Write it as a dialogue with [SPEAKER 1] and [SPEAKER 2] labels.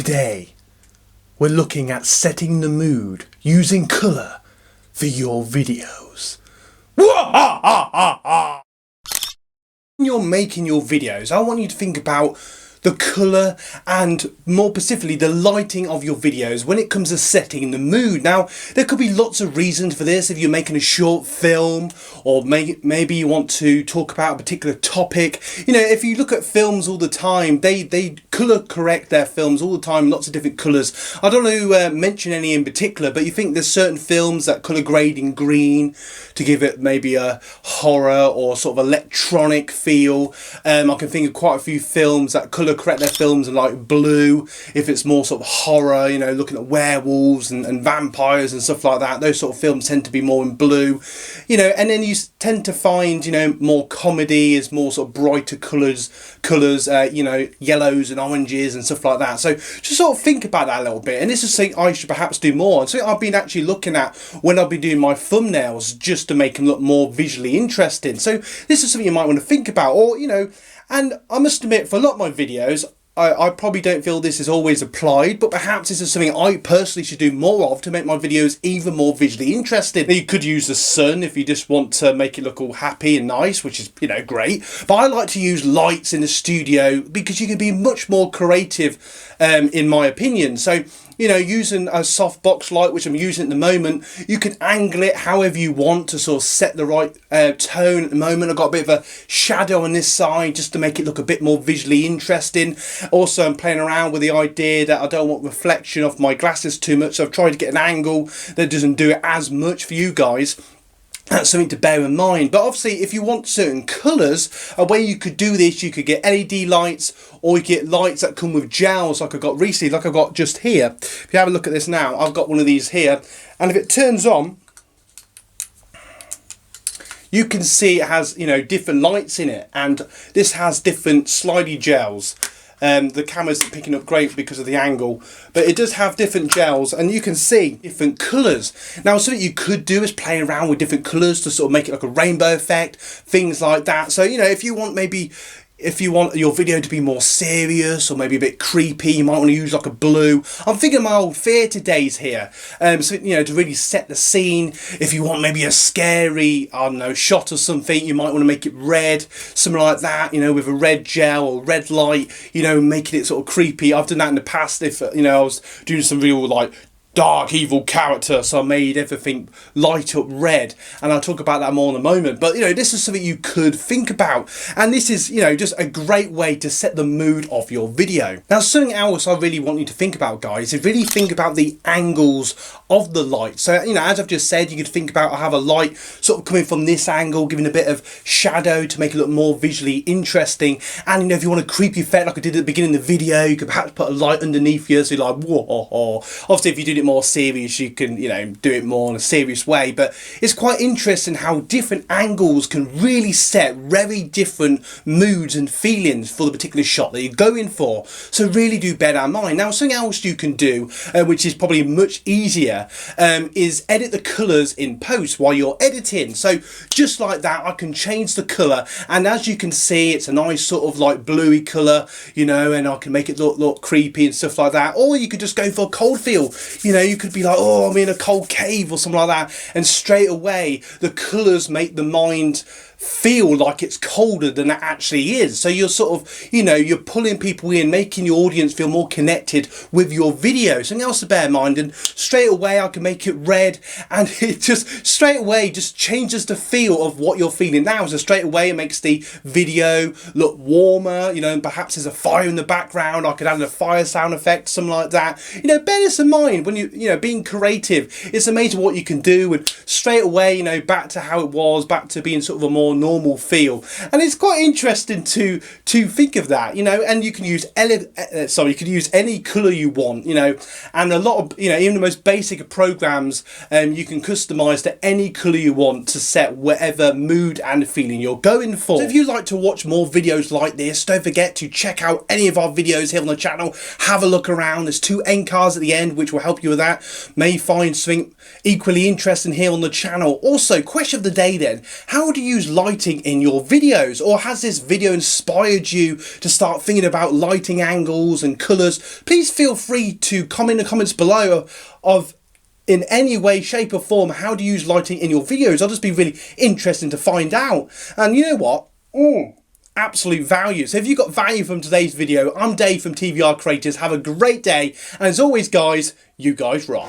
[SPEAKER 1] Today, we're looking at setting the mood using colour for your videos. When you're making your videos, I want you to think about the colour and more specifically the lighting of your videos when it comes to setting the mood. Now, there could be lots of reasons for this. If you're making a short film, or maybe you want to talk about a particular topic. You know, if you look at films all the time, they colour correct their films all the time, lots of different colours. I don't know to mention any in particular, but you think there's certain films that colour grade in green to give it maybe a horror or sort of electronic feel. I can think of quite a few films that colour correct their films in like blue if it's more sort of horror, you know, looking at werewolves and vampires and stuff like that. Those sort of films tend to be more in blue, you know. And then you tend to find, you know, more comedy is more sort of brighter colours, you know, yellows and oranges and stuff like that. So just sort of think about that a little bit, and this is something I should perhaps do more. And so I've been actually looking at when I've been doing my thumbnails just to make them look more visually interesting. So this is something you might want to think about, or, you know. And I must admit, for a lot of my videos, I probably don't feel this is always applied, but perhaps this is something I personally should do more of to make my videos even more visually interesting. Now, you could use the sun if you just want to make it look all happy and nice, which is, you know, great. But I like to use lights in the studio because you can be much more creative, in my opinion. So, you know, using a softbox light, which I'm using at the moment, you can angle it however you want to sort of set the right tone. At the moment, I've got a bit of a shadow on this side just to make it look a bit more visually interesting. Also, I'm playing around with the idea that I don't want reflection off my glasses too much, so I've tried to get an angle that doesn't do it as much for you guys. That's something to bear in mind. But obviously, if you want certain colours, a way you could do this, you could get LED lights, or you get lights that come with gels like I got recently, like I got just here. If you have a look at this now, I've got one of these here, and if it turns on, you can see it has, you know, different lights in it, and this has different slidey gels. The camera's picking up great because of the angle, but it does have different gels, and you can see different colours. Now, something you could do is play around with different colours to sort of make it like a rainbow effect, things like that. So, you know, if you want your video to be more serious or maybe a bit creepy, you might want to use like a blue. I'm thinking of my old theatre days here. So, you know, to really set the scene. If you want maybe a scary, I don't know, shot or something, you might want to make it red, something like that, you know, with a red gel or red light, you know, making it sort of creepy. I've done that in the past if, you know, I was doing some real like dark evil character, so I made everything light up red, and I'll talk about that more in a moment. But, you know, this is something you could think about, and this is, you know, just a great way to set the mood of your video. Now, something else I really want you to think about, guys, is really think about the angles of the light. So, you know, as I've just said, you could think about, I have a light sort of coming from this angle, giving a bit of shadow to make it look more visually interesting. And, you know, if you want a creepy effect like I did at the beginning of the video, you could perhaps put a light underneath you, so you're like, whoa. Obviously, if you did it more serious, you can, you know, do it more in a serious way. But it's quite interesting how different angles can really set very different moods and feelings for the particular shot that you're going for. So really do bear that in mind. Now, something else you can do, which is probably much easier, is edit the colours in post while you're editing. So just like that, I can change the colour, and as you can see, it's a nice sort of like bluey colour, you know, and I can make it look creepy and stuff like that. Or you could just go for a cold feel. You know, you could be like, oh, I'm in a cold cave or something like that, and straight away the colours make the mind feel like it's colder than it actually is. So you're sort of, you know, you're pulling people in, making your audience feel more connected with your video. Something else to bear in mind, and straight away I can make it red, and it just straight away just changes the feel of what you're feeling now. So straight away it makes the video look warmer, you know, and perhaps there's a fire in the background. I could add a fire sound effect, something like that. You know, bear this in mind when you know, being creative. It's amazing what you can do, and straight away, you know, back to how it was, back to being sort of a more normal feel. And it's quite interesting to think of that, you know. And you can use you could use any color you want, you know, and a lot of, you know, even the most basic of programs, you can customize to any color you want to set whatever mood and feeling you're going for. So if you'd like to watch more videos like this, don't forget to check out any of our videos here on the channel. Have a look around. There's 2 end cards at the end which will help you with that. May find something equally interesting here on the channel. Also, question of the day then, how do you use lighting in your videos? Or has this video inspired you to start thinking about lighting angles and colours? Please feel free to comment in the comments below of in any way, shape or form, how do you use lighting in your videos? I'll just be really interesting to find out. And you know what? Absolute value. So if you got value from today's video, I'm Dave from TVR Creators. Have a great day. And as always, guys, you guys rock.